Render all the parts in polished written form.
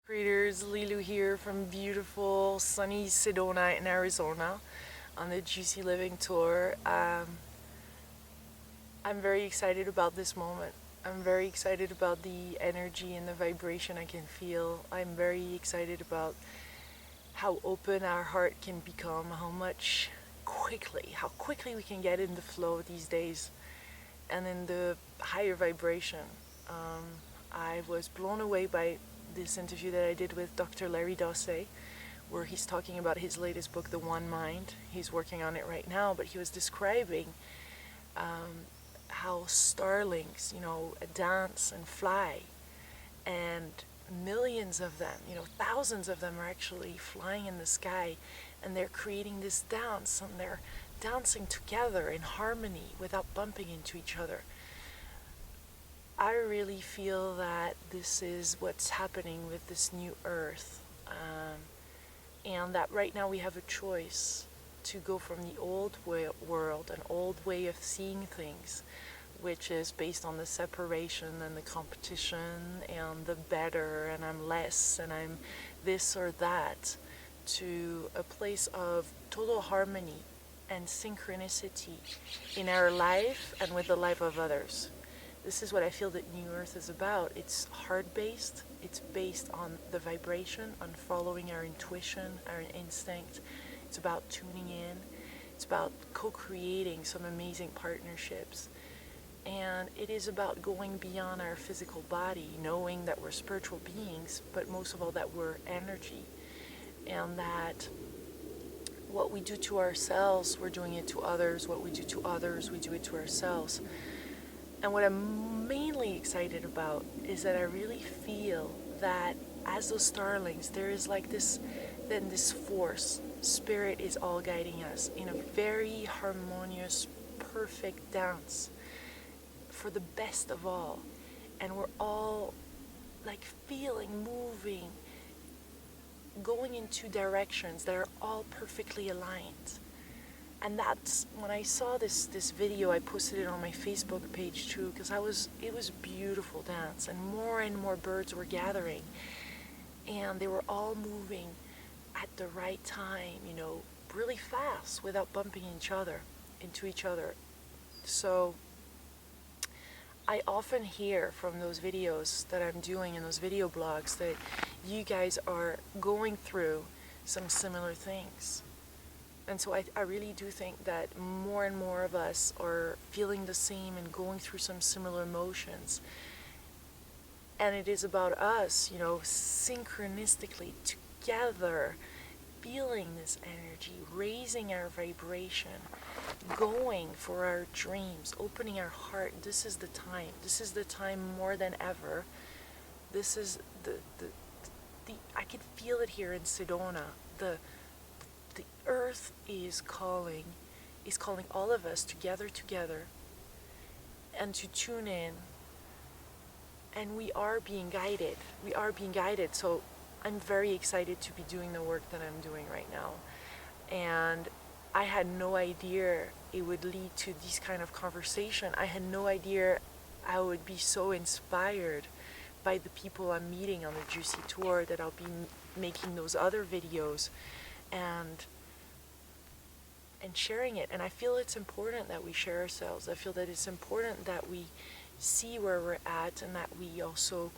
Creators, Lilou here from beautiful sunny Sedona in Arizona on the Juicy Living Tour. I'm very excited about this moment. I'm very excited about the energy and the vibration I can feel. I'm very excited about how open our heart can become, how quickly we can get in the flow these days and in the higher vibration. I was blown away by this interview that I did with Dr. Larry Dossey, where he's talking about his latest book, The One Mind. He's working on it right now, but he was describing how starlings, dance and fly, and millions of them, thousands of them are actually flying in the sky, and they're creating this dance, and they're dancing together in harmony without bumping into each other. I really feel that this is what's happening with this new earth, and that right now we have a choice to go from the old world, an old way of seeing things, which is based on the separation and the competition and the better, and I'm less, and I'm this or that, to a place of total harmony and synchronicity in our life and with the life of others. This is what I feel that New Earth is about. It's heart-based. It's based on the vibration, on following our intuition, our instinct. It's about tuning in. It's about co-creating some amazing partnerships. And it is about going beyond our physical body, knowing that we're spiritual beings, but most of all that we're energy. And that what we do to ourselves, we're doing it to others. What we do to others, we do it to ourselves. And what I'm mainly excited about is that I really feel that as those starlings, there is like this force, spirit is all guiding us in a very harmonious, perfect dance for the best of all. And we're all like feeling, moving, going in two directions that are all perfectly aligned. And that's when I saw this video, I posted it on my Facebook page too, because it was a beautiful dance, and more birds were gathering, and they were all moving at the right time, really fast without bumping into each other. So I often hear from those videos that I'm doing in those video blogs that you guys are going through some similar things. And so I really do think that more and more of us are feeling the same and going through some similar emotions. And it is about us, synchronistically together, feeling this energy, raising our vibration, going for our dreams, opening our heart. This is the time. This is the time more than ever. This is the I can feel it here in Sedona. The earth is calling all of us together, and to tune in. And we are being guided. So I'm very excited to be doing the work that I'm doing right now. And I had no idea it would lead to this kind of conversation. I had no idea I would be so inspired by the people I'm meeting on the Juicy Tour, that I'll be making those other videos and sharing it. And I feel it's important that we share ourselves. I feel that it's important that we see where we're at, and that we also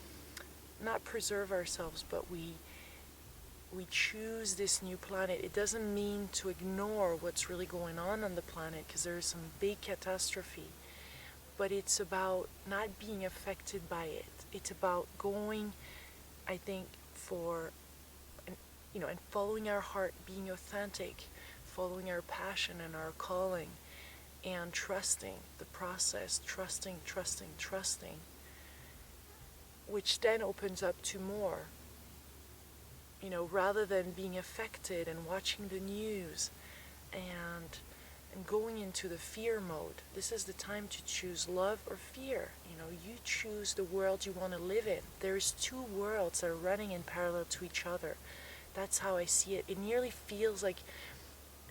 not preserve ourselves, but we choose this new planet. It doesn't mean to ignore what's really going on the planet, because there is some big catastrophe, but it's about not being affected by it. It's about going, I think, and following our heart, being authentic, following our passion and our calling, and trusting the process, trusting, which then opens up to more. Rather than being affected and watching the news and going into the fear mode. This is the time to choose love or fear. You choose the world you want to live in. There's two worlds that are running in parallel to each other. That's how I see it. It nearly feels like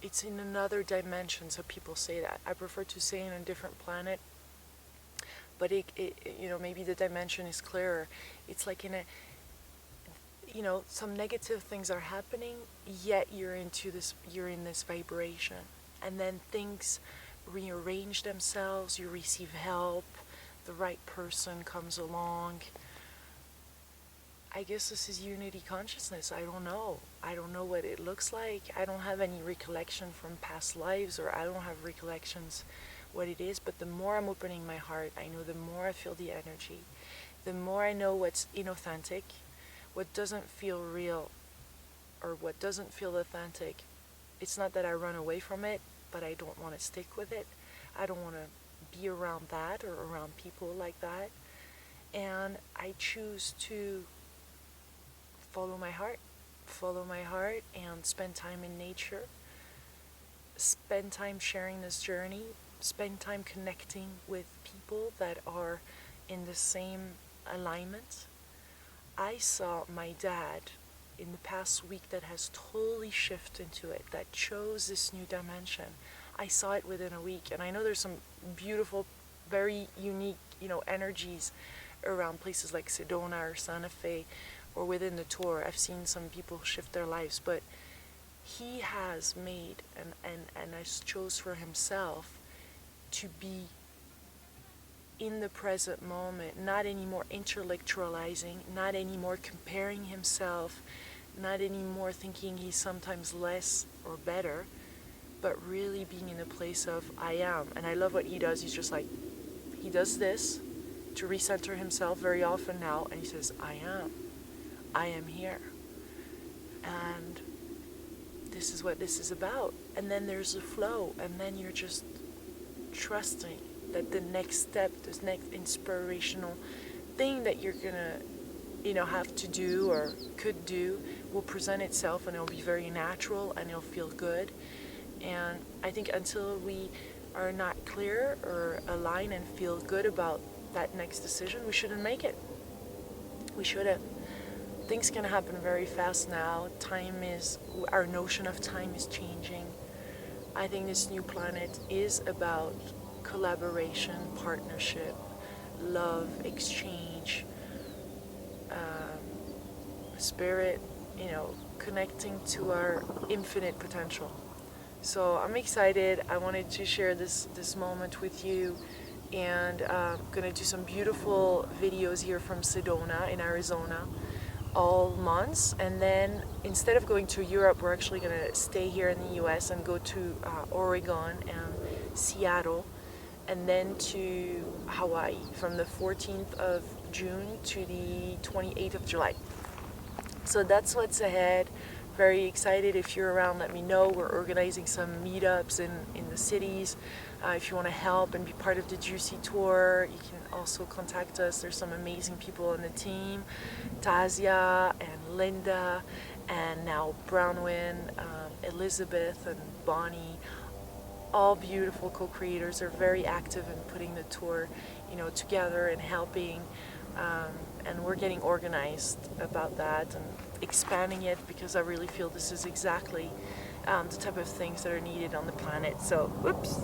it's in another dimension, so people say that. I prefer to say in a different planet, but it maybe the dimension is clearer. It's like you know, some negative things are happening, yet you're in this vibration. And then things rearrange themselves, you receive help, the right person comes along. I guess this is unity consciousness. I don't know. I don't know what it looks like. I don't have any recollection from past lives, or I don't have recollections what it is, but the more I'm opening my heart, I know the more I feel the energy. The more I know what's inauthentic, what doesn't feel real, or what doesn't feel authentic. It's not that I run away from it, but I don't want to stick with it. I don't want to be around that or around people like that. And I choose to follow my heart and spend time in nature, spend time sharing this journey, spend time connecting with people that are in the same alignment. I saw my dad in the past week that has totally shifted into it, that chose this new dimension. I saw it within a week, and I know there's some beautiful, very unique, energies around places like Sedona or Santa Fe, or within the tour. I've seen some people shift their lives, but he has made and has chose for himself to be in the present moment, not anymore intellectualizing, not anymore comparing himself, not anymore thinking he's sometimes less or better, but really being in a place of I am. And I love what he does. He's just like, he does this to recenter himself very often now, and he says, I am here. And this is what this is about. And then there's a flow, and then you're just trusting that the next step, this next inspirational thing that you're gonna, have to do or could do will present itself, and it'll be very natural and it'll feel good. And I think until we are not clear or aligned and feel good about that next decision, we shouldn't make it. We shouldn't. Things can happen very fast now. Our notion of time is changing. I think this new planet is about collaboration, partnership, love, exchange, spirit, connecting to our infinite potential. So I'm excited. I wanted to share this moment with you, and I'm going to do some beautiful videos here from Sedona in Arizona all months, and then instead of going to Europe, we're actually going to stay here in the US and go to Oregon and Seattle, and then to Hawaii from the 14th of June to the 28th of July. So that's what's ahead. Very excited. If you're around, let me know. We're organizing some meetups in the cities. If you want to help and be part of the Juicy Tour, you can also contact us. There's some amazing people on the team. Tazia and Linda, and now Brownwyn, Elizabeth and Bonnie, all beautiful co-creators. Are very active in putting the tour, together and helping. And we're getting organized about that and expanding it, because I really feel this is exactly the type of things that are needed on the planet. So, whoops,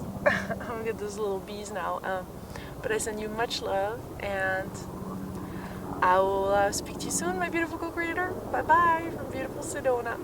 I'm gonna get those little bees now. But I send you much love, and I will speak to you soon, my beautiful co-creator. Bye-bye from beautiful Sedona.